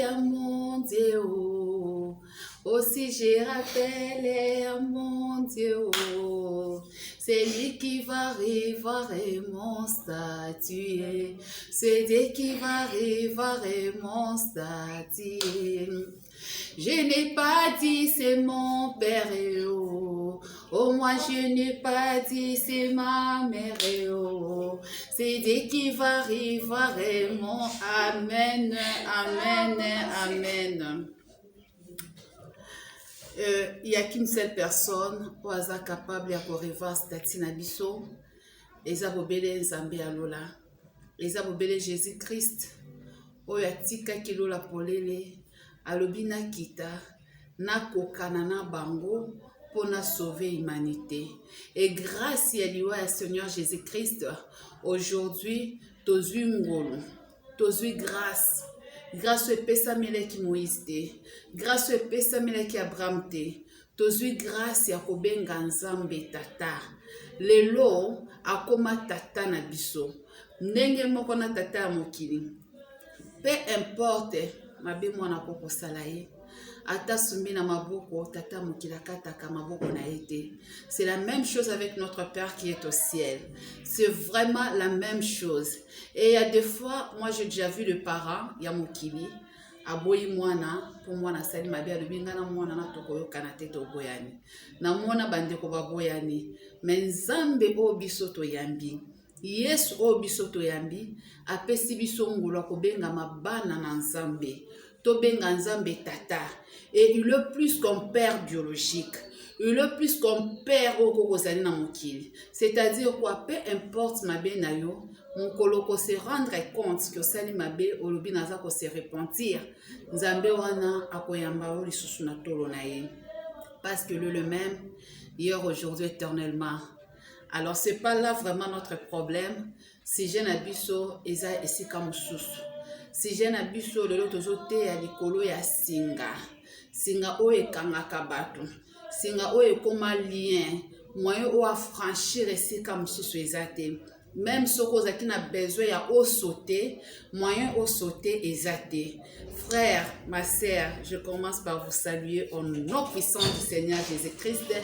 à mon Dieu. Aussi je rappelle à mon Dieu. C'est lui qui va réparer mon statut. C'est Dieu qui va réparer mon statut. Je n'ai pas dit c'est mon père, oh moi je n'ai pas dit c'est ma mère, c'est Dieu qui va réparer mon amen, amen, amen. Il n'y a qu'une seule personne qui est capable de revoir statut na biso, eza bobele Nzambe alola, eza bobele Jésus-Christ, oyo atikaki lola polele, alobi na kita, na kokana na bango, pour na sauver l'humanité. Et grâce à l'Iwa à Seigneur Jésus-Christ, aujourd'hui, tozui ngolo, tozui grâce. Grâce au Pessamele qui Moïse te, grâce au Pessamele qui Abraham te, tozui grâce ya kobenga Nzambe tata. Lelo akoma tata na biso. Ndenge moko na tata ya mokili. Peu importe, mabe mwana koko salaye. Ata sumbi na maboko, tata mokila kataka maboko na ete. C'est la même chose avec notre Père qui est au ciel. C'est vraiment la même chose. Et il y a des fois, moi j'ai déjà vu le parent, ya mokili, aboyi mwana, pour mwana sali mabe alubinga na mwana na tokoyo kanate to boyani. Na mwana bandeko baboyani. Mais Nzambe o biso to yambi. Yesu o biso to yambi, apesi biso ngolo kobenga mabana na Nzambe. Tobenga Nzambe tata. Et il est plus qu'un père biologique. Il est plus qu'un père au kokozali na mokili. C'est-à-dire quoi, peu importe mabe na yo, mon koloko se rendre compte que sali mabe olobi naza ko se repentir. Nzambe wana akoyamba o lisusu na tolo na ye. Parce que le même, hier, aujourd'hui, éternellement. Alors, c'est pas là vraiment notre problème. Si j'ai un abisso, eza esika mususu. Si j'ai un abisso, le loto zote ya likolo ya singa. Singa o ekangaka bato. Singa o ekoma lien. Moyen o a franchir esika mususu ezate. Même ce qu'on a besoin ya o sauter, moyen o sauter ezate. Frère, ma sœur, je commence par vous saluer au nom puissant du Seigneur Jésus-Christ.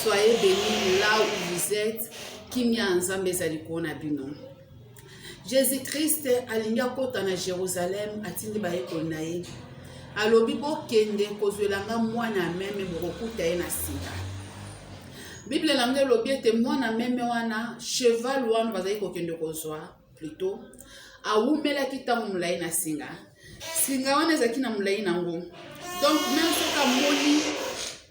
Soyez bénis là où vous êtes. Kimia Nzambe zaliko na bino. Jésus-Christ alinga kota na Jérusalem atindi ba ekona ye. Alobi bo kende kozwelanga mwana meme bokokuta ye na singa. Bible langue lobi ete mwana meme wana cheval wana bazali kokende kozwa plutôt awumela kitango mulai na singa. Singa wana ezaki na mulai nango. Donc même soka moni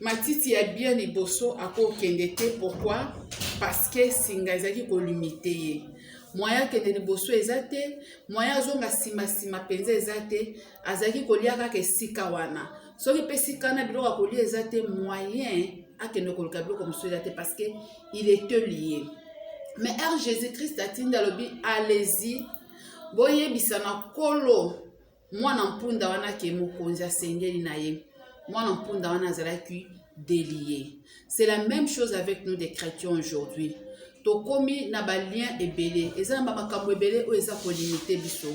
matiti ya bien liboso ako kende te. Pourquoi? Parce que singa ezaki ko limité ye. Moya kende liboso ezate, moya zonga sima penza ezate, azaki kolia kaka esika wana. Soki pe sika na biloko kolia ezate moyen akende koluka biloko mosusu ezate parce que il était lié. Mais Jésus-Christ atinda lobi allez-y. Boye bisana kolo mwana mpunda wana ke mokonzi asengeli na ye. Mwana mpunda wana azalaki délié. C'est la même chose avec nous des chrétiens aujourd'hui. Tokomi na ba lien ebele. Eza na makambo ebele o eza ko limiter biso.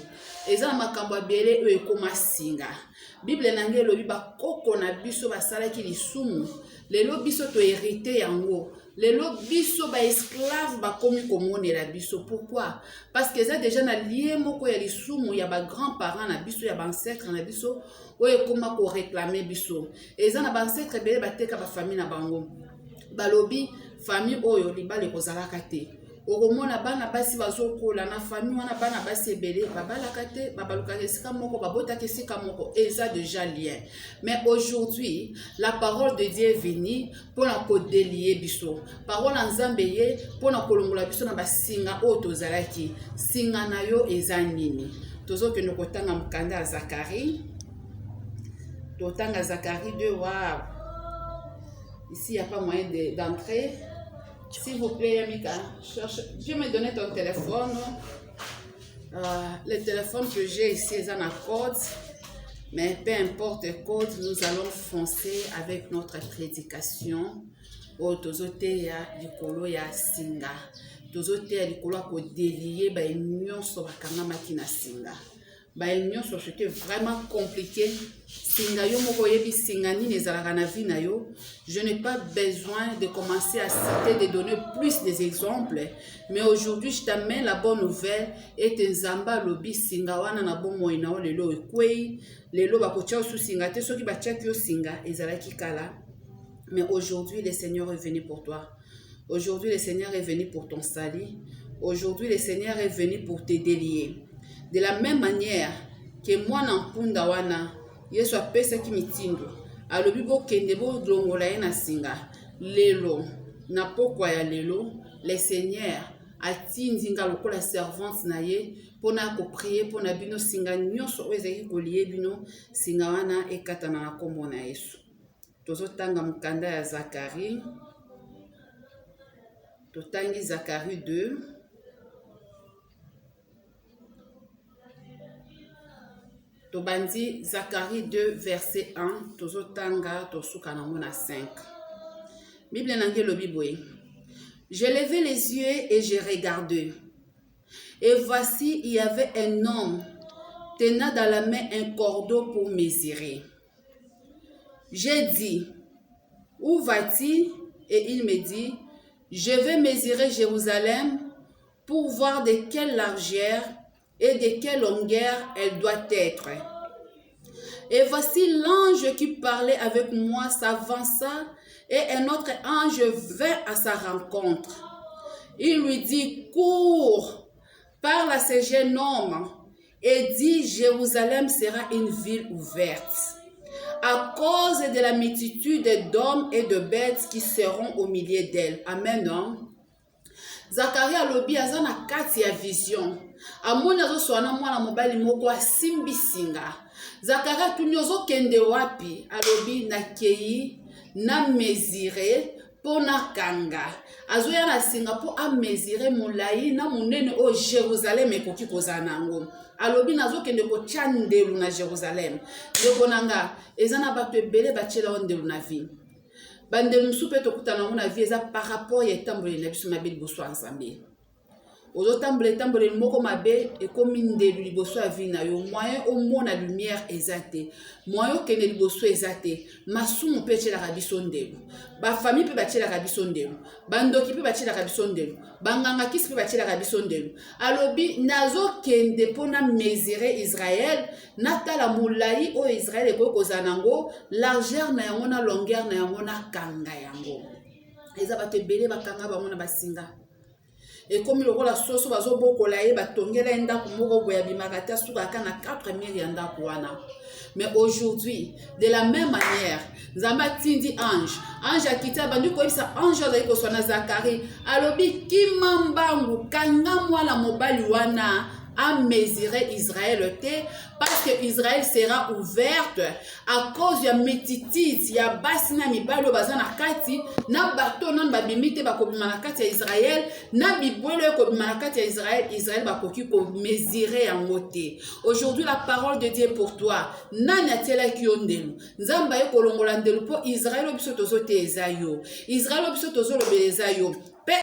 Eza na makambo ebele o ekoma singa. Bible nange lobi ba koko na biso basalaki lisumu. Lelo biso to hérité yango. Lelo biso ba esclave ba komi komone la biso. Pourquoi? Parce que ça déjà na lié moko ya lisumu ya ba grands-parents na biso ya ba ancêtre na biso o ekoma ko réclamer biso. Eza na ba ancêtre ebele bateka ba famille na bango. Balobi famille oyo libale kozalaka te. Okomona bana basi bazokola na famille wana bana basi ebele babalaka te, babalukaka esika moko, babotaka esika moko, eza déjà lien. Mais aujourd'hui, la parole de Dieu est venue pour na ko délier biso. Parole Nzambe ye pour na kolongola biso na basinga oyo tozalaki. Singa na yo eza nini? Tozokende kotanga mkanda ya Zacharie. Totanga Zacharie 2, waouh. Ici, il n'y a pas moyen d'entrer. S'il vous plaît, Yamika, je vais me donner ton téléphone. Le téléphone que j'ai ici est en code. Mais peu importe le code, nous allons foncer avec notre prédication. Oh, tozote ya likolo ya singa. Tozote ya likolo ko délier ba nyonso bakanga makina singa. c'était vraiment compliqué. Singa yo moko yebi singa nini ezalaka na vie na yo. Je n'ai pas besoin de commencer à citer, de donner plus des exemples. Mais aujourd'hui, je t'amène la bonne nouvelle. Et tenzamba lobi singa wana na bon moina o lelo ekwei. Lelo bakotia sous singa te soki batia kyo singa ezalaki kala. Mais aujourd'hui, le Seigneur est venu pour toi. Aujourd'hui, le Seigneur est venu pour ton salut. Aujourd'hui, le Seigneur est venu pour te délier. De la même manière que moi nampunda wana Yesu apesa ki mitindo alobi bo kende bo longola ye na singa lelo na pokwa ya lelo le Seigneur atindi nga lokola servante na ye pona ko prier pona bino singa nyonso oyo ezali kolie bino singa wana ekatana na kombo na Yesu. Tozotanga mukanda ya Zacharie, totangi Zacharie 2 Tobandi Zacharie 2 verset 1 tozotanga tosuka na mona 5. Bible nange lobi boye. Je levai les yeux et j'ai regardé. Et voici, il y avait un homme tenant dans la main un cordeau pour mesurer. J'ai dit, où vas-tu? Et il me dit, je vais mesurer Jérusalem pour voir de quelle largeur et de quelle longueur elle doit être. Et voici l'ange qui parlait avec moi s'avança et un autre ange vint à sa rencontre. Il lui dit, cours, parle à ce jeune homme et dit, Jérusalem sera une ville ouverte à cause de la multitude d'hommes et de bêtes qui seront au milieu d'elle. Amen. Zacharie alobi aza na kati ya vision. Amoni azoswana mwana mobali moko asimbi singa. Zacharie atuni ozokende wapi? Alobi nakei na mesure pona kanga. Azoya na singa po a mesure molai na munene o Jérusalem ekoki kozala nango. Alobi nazokende kotia ndelu na Jérusalem. Ndeko nanga eza na bato ebele batiela ndelu na vie. Bandelu musu pe tokutana na vie eza par rapport ya tambole na biso mabe liboso ensemble. Ozo tambole tambole moko mabe ekomi ndelu liboso ya vie na yo moyen omona lumière ezate. Moyen okende liboso ezate. Masumu pe tiela biso ndelu. Ba famille pe batiela biso ndelu. Bandoki pe batiela biso ndelu. Banganga kisi pe batiela biso ndelu. Alobi nazo kende pona mesurer Israël natala mulai o Israël eko kozanango largeur na yango na longueur na yango na kanga yango. Eza bato ebele bakanga bango na basinga. Et comme le rôle la sauce va zo boko la ye batongela enda kumoko boya bimakata suka kana 4000 yanda kuana. Mais aujourd'hui, de la même manière, Zamba tindi ange a quitté bandu ko isa ange za ko sona Zacharie alobi kimambangu kanga mwana mobali wana à mesurer Israël parce que Israël sera ouverte à cause de multitude ya basina mibalo bazana kati na bato non babimite bakobima na kati ya Israël na bibwelo ko bima na kati ya Israël bakoki ko mesurer en moté. Aujourd'hui la parole de Dieu pour toi nani atela kiondelu nzamba ye kolongola ndelu po Israël obiso tozote ezayo Israël obiso tozolo belezayo